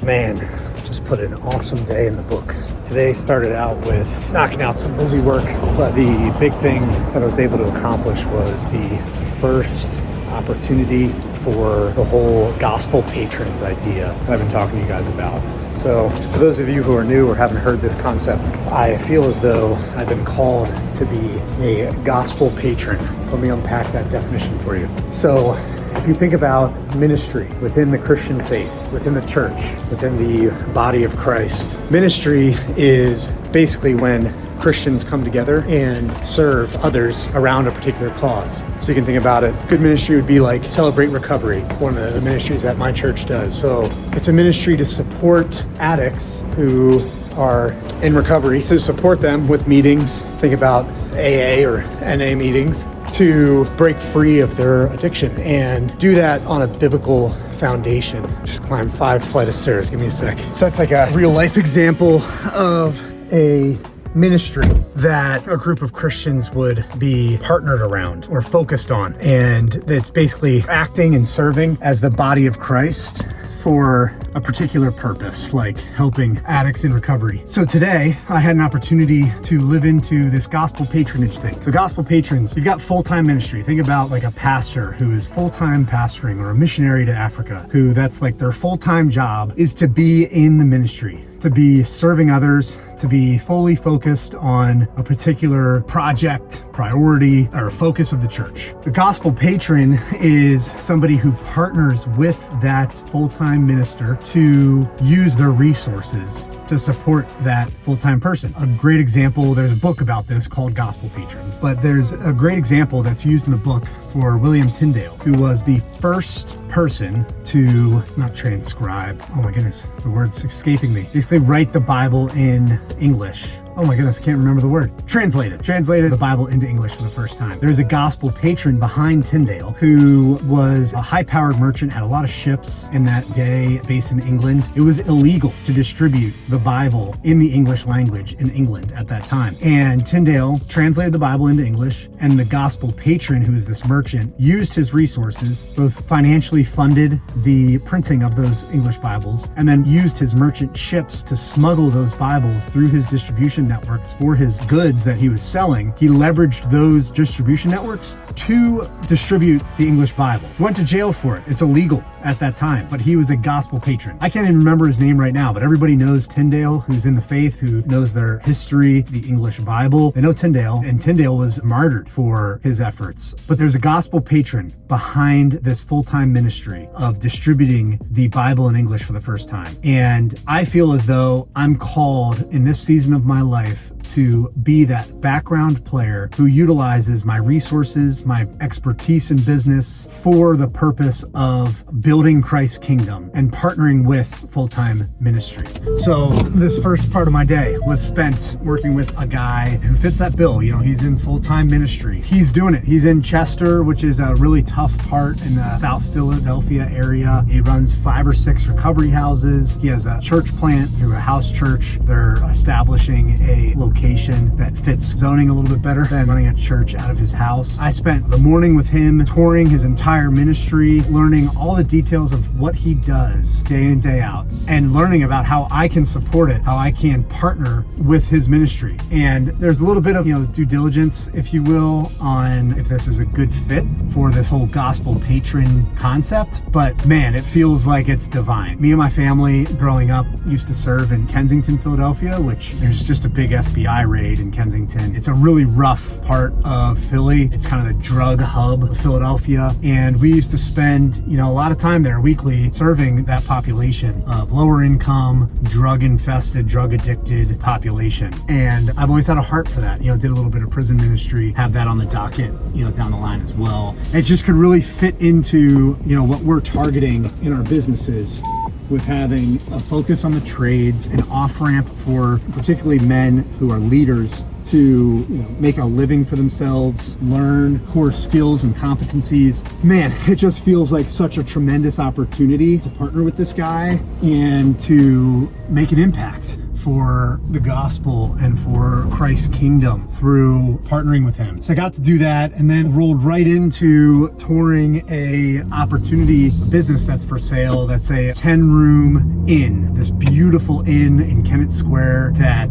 Man, just put an awesome day in the books. Today started out with knocking out some busy work, but the big thing that I was able to accomplish was the first opportunity for the whole gospel patrons idea that I've been talking to you guys about. So for those of you who are new or haven't heard this concept, I feel as though I've been called to be a gospel patron. So let me unpack that definition for you. So if you think about ministry within the Christian faith, within the church, within the body of Christ, ministry is basically when Christians come together and serve others around a particular cause. So you can think about it. Good ministry would be like Celebrate Recovery, one of the ministries that my church does. So it's a ministry to support addicts who are in recovery, to support them with meetings. Think about AA or NA meetings to break free of their addiction and do that on a biblical foundation. Just climb 5 flights of stairs. Give me a sec. So that's like a real life example of a ministry that a group of Christians would be partnered around or focused on. And it's basically acting and serving as the body of Christ for a particular purpose, like helping addicts in recovery. So today I had an opportunity to live into this gospel patronage thing. So gospel patrons, you've got full-time ministry. Think about like a pastor who is full-time pastoring, or a missionary to Africa, who that's like their full-time job is to be in the ministry, to be serving others, to be fully focused on a particular project, priority, or focus of the church. The gospel patron is somebody who partners with that full-time minister to use their resources to support that full-time person. A great example, there's a book about this called Gospel Patrons, but there's a great example that's used in the book for William Tyndale, who was the first person to, not transcribe, oh my goodness, the word's escaping me, basically write the Bible in English. Oh my goodness, I can't remember the word. Translated the Bible into English for the first time. There's a gospel patron behind Tyndale who was a high-powered merchant, had a lot of ships in that day based in England. It was illegal to distribute the Bible in the English language in England at that time. And Tyndale translated the Bible into English, and the gospel patron, who is this merchant, used his resources, both financially funded the printing of those English Bibles, and then used his merchant ships to smuggle those Bibles through his distribution networks for his goods that he was selling. He leveraged those distribution networks to distribute the English Bible. He went to jail for it. It's illegal at that time, but he was a gospel patron. I can't even remember his name right now, but everybody knows Tyndale, who's in the faith, who knows their history, the English Bible. They know Tyndale, and Tyndale was martyred for his efforts. But there's a gospel patron behind this full-time ministry of distributing the Bible in English for the first time. And I feel as though I'm called in this season of my life to be that background player who utilizes my resources, my expertise in business for the purpose of building Christ's kingdom and partnering with full-time ministry. So this first part of my day was spent working with a guy who fits that bill. You know, he's in full-time ministry. He's doing it. He's in Chester, which is a really tough part in the South Philadelphia area. He runs 5 or 6 recovery houses. He has a church plant through a house church. They're establishing a location that fits zoning a little bit better than running a church out of his house. I spent the morning with him touring his entire ministry, learning all the details of what he does day in and day out, and learning about how I can support it, how I can partner with his ministry. And there's a little bit of, due diligence, if you will, on if this is a good fit for this whole gospel patron concept. But man, it feels like it's divine. Me and my family growing up used to serve in Kensington, Philadelphia, which there's just a big FBI raid in Kensington. It's a really rough part of Philly. It's kind of the drug hub of Philadelphia. And we used to spend, a lot of time there weekly serving that population of lower income, drug infested, drug addicted population. And I've always had a heart for that. Did a little bit of prison ministry, have that on the docket, down the line as well. It just could really fit into, what we're targeting in our businesses, with having a focus on the trades, an off-ramp for particularly men who are leaders to make a living for themselves, learn core skills and competencies. Man, it just feels like such a tremendous opportunity to partner with this guy and to make an impact for the gospel and for Christ's kingdom through partnering with him. So I got to do that and then rolled right into touring a opportunity, a business that's for sale. That's a 10-room inn, this beautiful inn in Kennett Square that,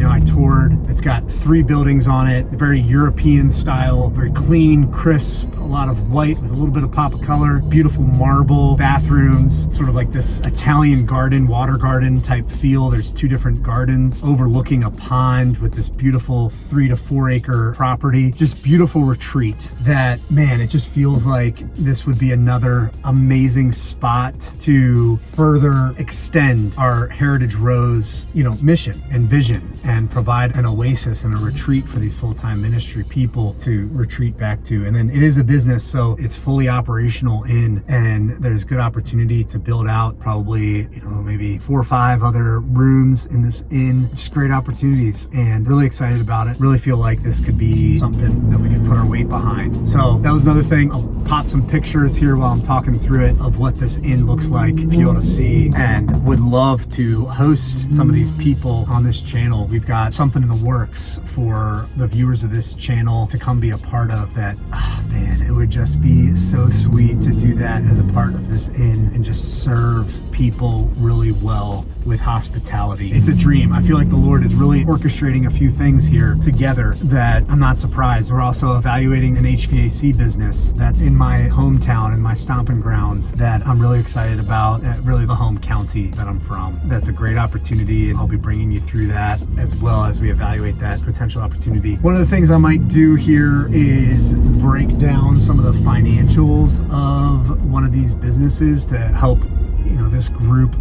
I toured. It's got 3 buildings on it, very European style, very clean, crisp, a lot of white with a little bit of pop of color, beautiful marble bathrooms, sort of like this Italian garden, water garden type feel. There's 2 different gardens overlooking a pond with this beautiful 3 to 4 acre property. Just beautiful retreat that, man, it just feels like this would be another amazing spot to further extend our Heritage Rose, mission and vision, and provide an oasis and a retreat for these full-time ministry people to retreat back to. And then it is a business, so it's fully operational and there's good opportunity to build out probably, maybe 4 or 5 other rooms in this inn. Just great opportunities and really excited about it. Really feel like this could be something that we could put our weight behind. So that was another thing. I'll pop some pictures here while I'm talking through it of what this inn looks like for you all to see, and would love to host some of these people on this channel. We've got something in the works for the viewers of this channel to come be a part of that. Man, it would just be so sweet to do that as a part of this inn and just serve people really well with hospitality. It's a dream. I feel like the Lord is really orchestrating a few things here together that I'm not surprised. We're also evaluating an HVAC business that's in my hometown and my stomping grounds that I'm really excited about, really the home county that I'm from. That's a great opportunity, and I'll be bringing you through that as well as we evaluate that potential opportunity. One of the things I might do here is break down some of the financials of one of these businesses to help this group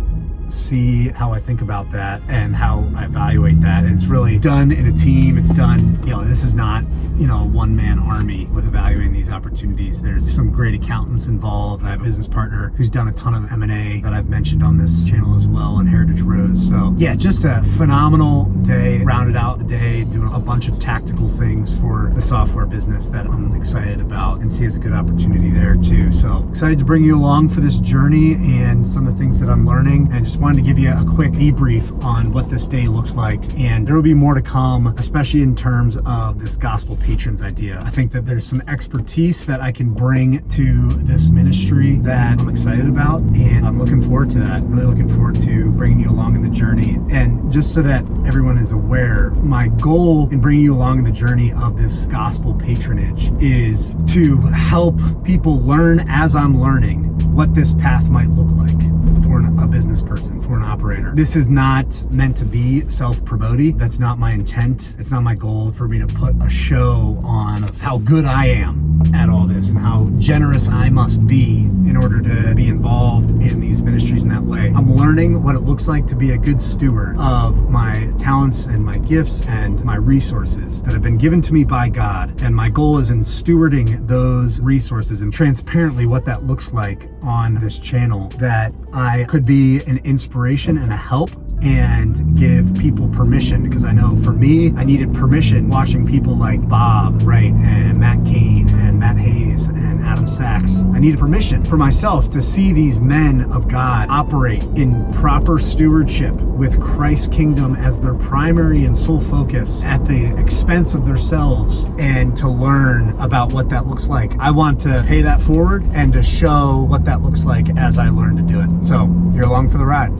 see how I think about that and how I evaluate that. And it's really done in a team. It's done, this is not, a one-man army with evaluating these opportunities. There's some great accountants involved. I have a business partner who's done a ton of M&A that I've mentioned on this channel as well, and Heritage Rose. So yeah, just a phenomenal day. Rounded out the day doing a bunch of tactical things for the software business that I'm excited about and see as a good opportunity there too. So excited to bring you along for this journey and some of the things that I'm learning, and just wanted to give you a quick debrief on what this day looked like. And there will be more to come, especially in terms of this gospel patrons idea. I think that there's some expertise that I can bring to this ministry that I'm excited about, and I'm looking forward to that. Really looking forward to bringing you along in the journey. And just so that everyone is aware, my goal in bringing you along in the journey of this gospel patronage is to help people learn as I'm learning what this path might look like for a business person, for an operator. This is not meant to be self-promoting. That's not my intent. It's not my goal for me to put a show on of how good I am at all this and how generous I must be in order to be involved in these ministries in that way. I'm learning what it looks like to be a good steward of my talents and my gifts and my resources that have been given to me by God. And my goal is in stewarding those resources and transparently what that looks like on this channel, that I could be an inspiration and a help and give people permission, because I know for me, I needed permission watching people like Bob, right, and Matt Cain and Matt Hayes and Adam Sachs. I needed permission for myself to see these men of God operate in proper stewardship with Christ's kingdom as their primary and sole focus at the expense of themselves, and to learn about what that looks like. I want to pay that forward and to show what that looks like as I learn to do it. So you're along for the ride.